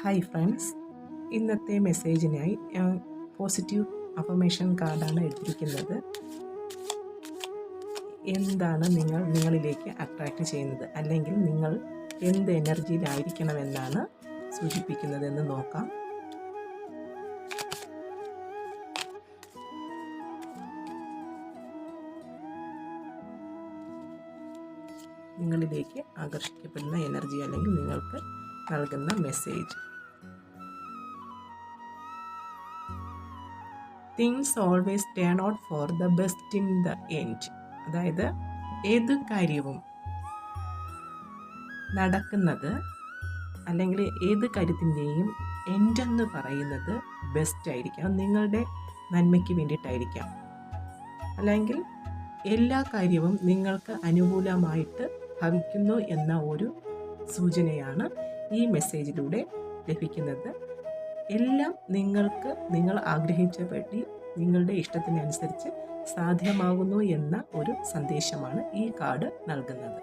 Hi friends, ഇന്നത്തെ മെസ്സേജിനായി ഞാൻ positive affirmation കാർഡാണ് എടുത്തിരിക്കുന്നത്. എന്താണ് നിങ്ങളിലേക്ക് അട്രാക്റ്റ് ചെയ്യുന്നത്, അല്ലെങ്കിൽ നിങ്ങൾ എന്ത് എനർജിയിലായിരിക്കണമെന്നാണ് സൂചിപ്പിക്കുന്നതെന്ന് നോക്കാം. നിങ്ങളിലേക്ക് ആകർഷിക്കപ്പെടുന്ന എനർജി അല്ലെങ്കിൽ നിങ്ങൾക്ക് നൽകുന്ന message. Things always turn out for the best in the end. അതായത് ഏത് കാര്യവും നടക്കുന്നത് അല്ലെങ്കിൽ ഏത് കാര്യത്തിൻ്റെയും എൻഡ് എന്ന് പറയുന്നത് ബെസ്റ്റ് ആയിരിക്കാം, നിങ്ങളുടെ നന്മയ്ക്ക് വേണ്ടിയിട്ടായിരിക്കാം. അല്ലെങ്കിൽ എല്ലാ കാര്യവും നിങ്ങൾക്ക് അനുകൂലമായിട്ട് ഭവിക്കുന്നു എന്ന ഒരു സൂചനയാണ് ഈ മെസ്സേജിലൂടെ ലഭിക്കുന്നത്. എല്ലാം നിങ്ങൾ ആഗ്രഹിച്ചപടി നിങ്ങളുടെ ഇഷ്ടത്തിനനുസരിച്ച് സാധ്യമാകുന്നു എന്ന ഒരു സന്ദേശമാണ് ഈ കാർഡ് നൽകുന്നത്.